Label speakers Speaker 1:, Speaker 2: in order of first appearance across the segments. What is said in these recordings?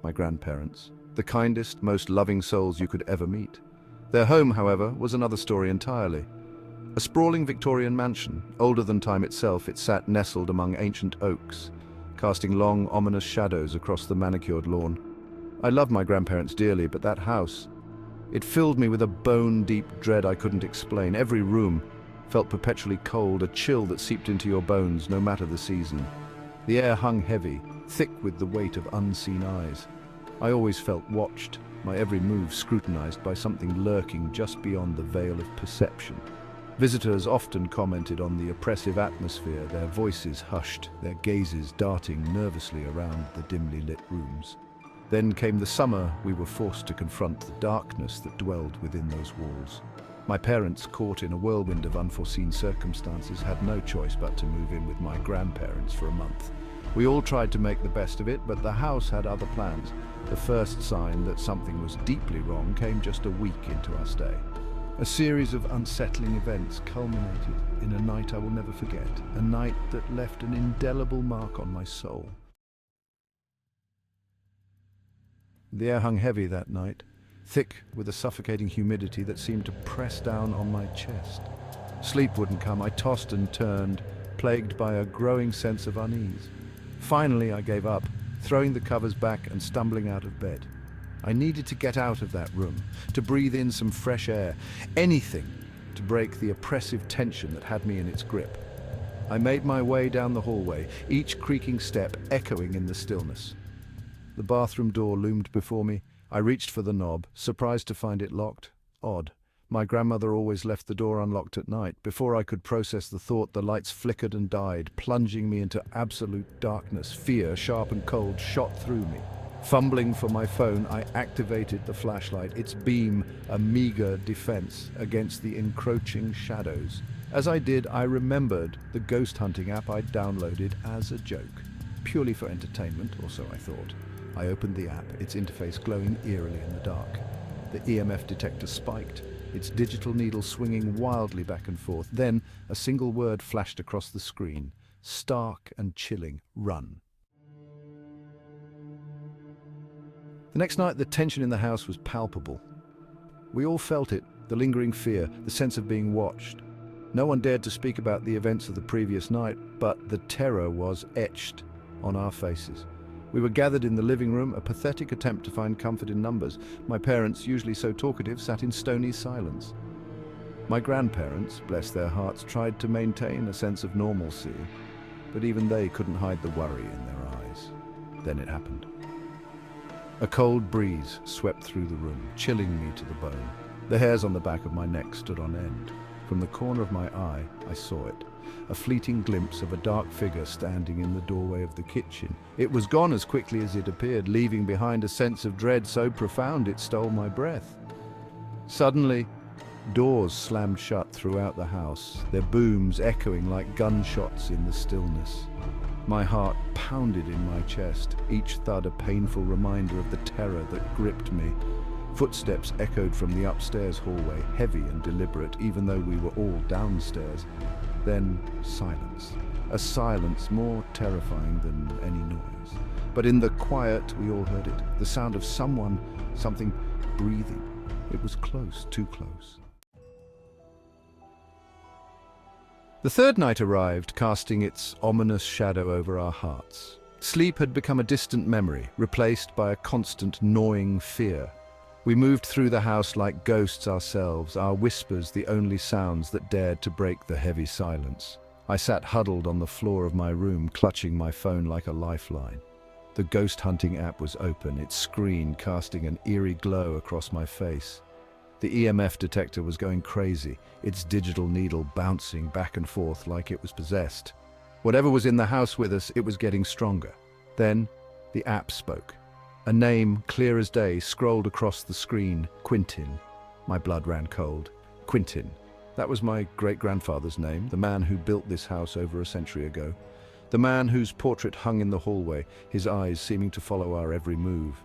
Speaker 1: my grandparents, the kindest, most loving souls you could ever meet. Their home, however, was another story entirely. A sprawling Victorian mansion, older than time itself, it sat nestled among ancient oaks, casting long, ominous shadows across the manicured lawn. I loved my grandparents dearly, but that house, it filled me with a bone-deep dread I couldn't explain. Every room felt perpetually cold, a chill that seeped into your bones, no matter the season. The air hung heavy, thick with the weight of unseen eyes. I always felt watched, my every move scrutinized by something lurking just beyond the veil of perception. Visitors often commented on the oppressive atmosphere, their voices hushed, their gazes darting nervously around the dimly lit rooms. Then came the summer we were forced to confront the darkness that dwelled within those walls. My parents, caught in a whirlwind of unforeseen circumstances, had no choice but to move in with my grandparents for a month. We all tried to make the best of it, but the house had other plans. The first sign that something was deeply wrong came just a week into our stay. A series of unsettling events culminated in a night I will never forget, a night that left an indelible mark on my soul. The air hung heavy that night, thick with a suffocating humidity that seemed to press down on my chest. Sleep wouldn't come. I tossed and turned, plagued by a growing sense of unease. Finally, I gave up, throwing the covers back and stumbling out of bed. I needed to get out of that room, to breathe in some fresh air, anything to break the oppressive tension that had me in its grip. I made my way down the hallway, each creaking step echoing in the stillness. The bathroom door loomed before me. I reached for the knob, surprised to find it locked. Odd. My grandmother always left the door unlocked at night. Before I could process the thought, the lights flickered and died, plunging me into absolute darkness. Fear, sharp and cold, shot through me. Fumbling for my phone, I activated the flashlight, its beam a meager defense against the encroaching shadows. As I did, I remembered the ghost hunting app I'd downloaded as a joke. Purely for entertainment, or so I thought. I opened the app, its interface glowing eerily in the dark. The EMF detector spiked, its digital needle swinging wildly back and forth. Then a single word flashed across the screen. Stark and chilling. Run. The next night, the tension in the house was palpable. We all felt it, the lingering fear, the sense of being watched. No one dared to speak about the events of the previous night, but the terror was etched on our faces. We were gathered in the living room, a pathetic attempt to find comfort in numbers. My parents, usually so talkative, sat in stony silence. My grandparents, bless their hearts, tried to maintain a sense of normalcy, but even they couldn't hide the worry in their eyes. Then it happened. A cold breeze swept through the room, chilling me to the bone. The hairs on the back of my neck stood on end. From the corner of my eye, I saw it. A fleeting glimpse of a dark figure standing in the doorway of the kitchen. It was gone as quickly as it appeared, leaving behind a sense of dread so profound it stole my breath. Suddenly, doors slammed shut throughout the house, their booms echoing like gunshots in the stillness. My heart pounded in my chest, each thud a painful reminder of the terror that gripped me. Footsteps echoed from the upstairs hallway, heavy and deliberate, even though we were all downstairs. Then silence. A silence more terrifying than any noise. But in the quiet, we all heard it. The sound of someone, something breathing. It was close, too close. The third night arrived, casting its ominous shadow over our hearts. Sleep had become a distant memory, replaced by a constant gnawing fear. We moved through the house like ghosts ourselves, our whispers the only sounds that dared to break the heavy silence. I sat huddled on the floor of my room, clutching my phone like a lifeline. The ghost hunting app was open, its screen casting an eerie glow across my face. The EMF detector was going crazy, its digital needle bouncing back and forth like it was possessed. Whatever was in the house with us, it was getting stronger. Then, the app spoke. A name, clear as day, scrolled across the screen. Quentin. My blood ran cold. Quentin. That was my great-grandfather's name, the man who built this house over a century ago. The man whose portrait hung in the hallway, his eyes seeming to follow our every move.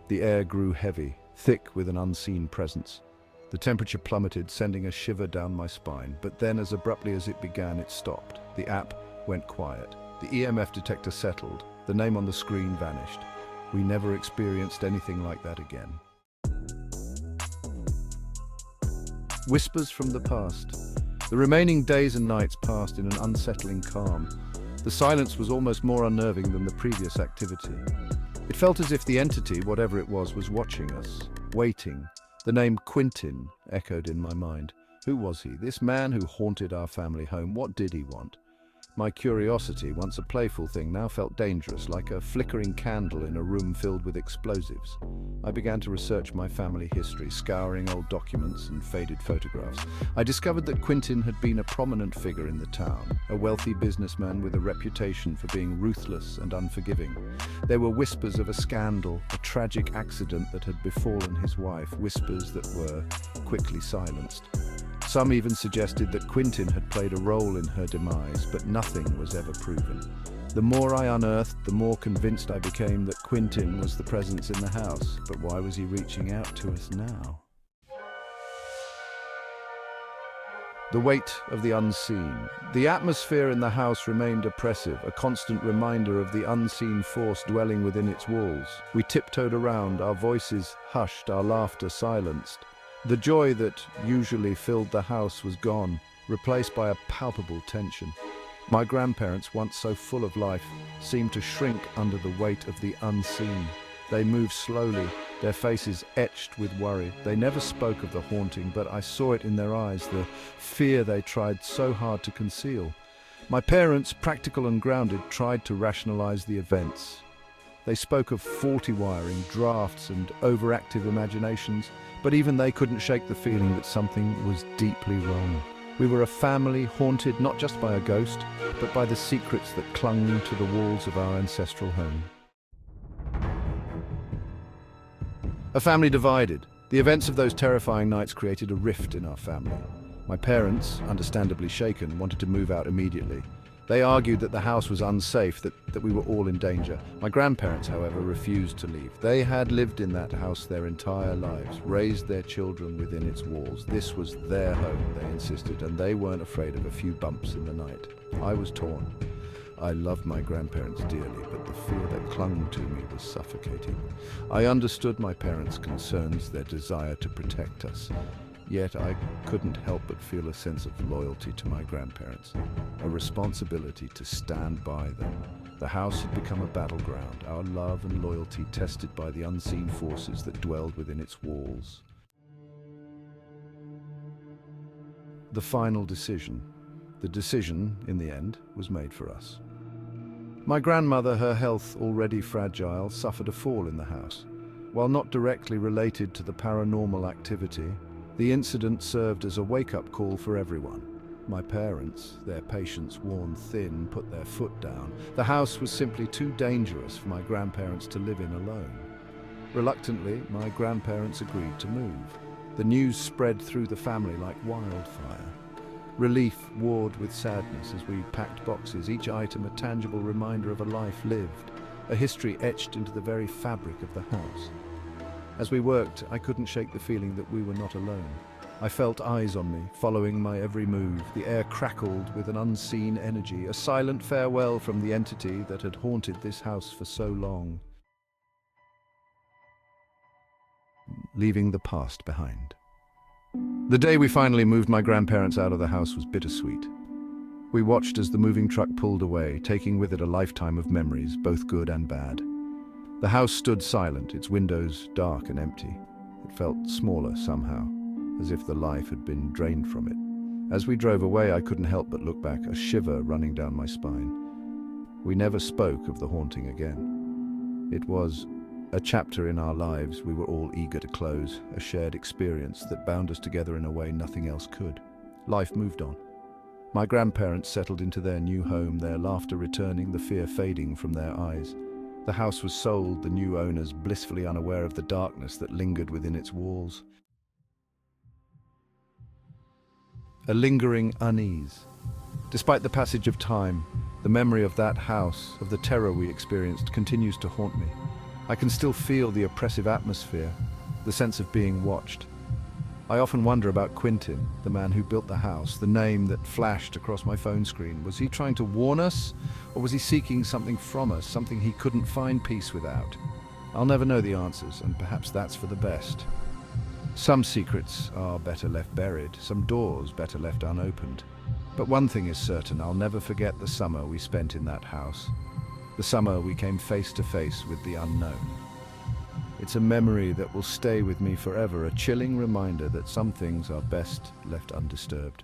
Speaker 1: The air grew heavy, thick with an unseen presence. The temperature plummeted, sending a shiver down my spine, but then as abruptly as it began, it stopped. The app went quiet. The EMF detector settled. The name on the screen vanished. We never experienced anything like that again. Whispers from the past. The remaining days and nights passed in an unsettling calm. The silence was almost more unnerving than the previous activity. It felt as if the entity, whatever it was watching us, waiting. The name Quentin echoed in my mind. Who was he? This man who haunted our family home. What did he want? My curiosity, once a playful thing, now felt dangerous, like a flickering candle in a room filled with explosives. I began to research my family history, scouring old documents and faded photographs. I discovered that Quentin had been a prominent figure in the town, a wealthy businessman with a reputation for being ruthless and unforgiving. There were whispers of a scandal, a tragic accident that had befallen his wife, whispers that were quickly silenced. Some even suggested that Quentin had played a role in her demise, but nothing was ever proven. The more I unearthed, the more convinced I became that Quentin was the presence in the house. But why was he reaching out to us now? The weight of the unseen. The atmosphere in the house remained oppressive, a constant reminder of the unseen force dwelling within its walls. We tiptoed around, our voices hushed, our laughter silenced. The joy that usually filled the house was gone, replaced by a palpable tension. My grandparents, once so full of life, seemed to shrink under the weight of the unseen. They moved slowly, their faces etched with worry. They never spoke of the haunting, but I saw it in their eyes, the fear they tried so hard to conceal. My parents, practical and grounded, tried to rationalize the events. They spoke of faulty wiring, drafts, and overactive imaginations, but even they couldn't shake the feeling that something was deeply wrong. We were a family haunted not just by a ghost, but by the secrets that clung to the walls of our ancestral home. A family divided. The events of those terrifying nights created a rift in our family. My parents, understandably shaken, wanted to move out immediately. They argued that the house was unsafe, that we were all in danger. My grandparents, however, refused to leave. They had lived in that house their entire lives, raised their children within its walls. This was their home, they insisted, and they weren't afraid of a few bumps in the night. I was torn. I loved my grandparents dearly, but the fear that clung to me was suffocating. I understood my parents' concerns, their desire to protect us. Yet I couldn't help but feel a sense of loyalty to my grandparents, a responsibility to stand by them. The house had become a battleground, our love and loyalty tested by the unseen forces that dwelled within its walls. The final decision. The decision, in the end, was made for us. My grandmother, her health already fragile, suffered a fall in the house. While not directly related to the paranormal activity, the incident served as a wake-up call for everyone. My parents, their patience worn thin, put their foot down. The house was simply too dangerous for my grandparents to live in alone. Reluctantly, my grandparents agreed to move. The news spread through the family like wildfire. Relief warred with sadness as we packed boxes, each item a tangible reminder of a life lived, a history etched into the very fabric of the house. As we worked, I couldn't shake the feeling that we were not alone. I felt eyes on me, following my every move. The air crackled with an unseen energy, a silent farewell from the entity that had haunted this house for so long, leaving the past behind. The day we finally moved my grandparents out of the house was bittersweet. We watched as the moving truck pulled away, taking with it a lifetime of memories, both good and bad. The house stood silent, its windows dark and empty. It felt smaller somehow, as if the life had been drained from it. As we drove away, I couldn't help but look back, a shiver running down my spine. We never spoke of the haunting again. It was a chapter in our lives we were all eager to close, a shared experience that bound us together in a way nothing else could. Life moved on. My grandparents settled into their new home, their laughter returning, the fear fading from their eyes. The house was sold, the new owners blissfully unaware of the darkness that lingered within its walls. A lingering unease. Despite the passage of time, the memory of that house, of the terror we experienced, continues to haunt me. I can still feel the oppressive atmosphere, the sense of being watched. I often wonder about Quentin, the man who built the house, the name that flashed across my phone screen. Was he trying to warn us, or was he seeking something from us, something he couldn't find peace without? I'll never know the answers, and perhaps that's for the best. Some secrets are better left buried, some doors better left unopened. But one thing is certain, I'll never forget the summer we spent in that house. The summer we came face to face with the unknown. It's a memory that will stay with me forever, a chilling reminder that some things are best left undisturbed.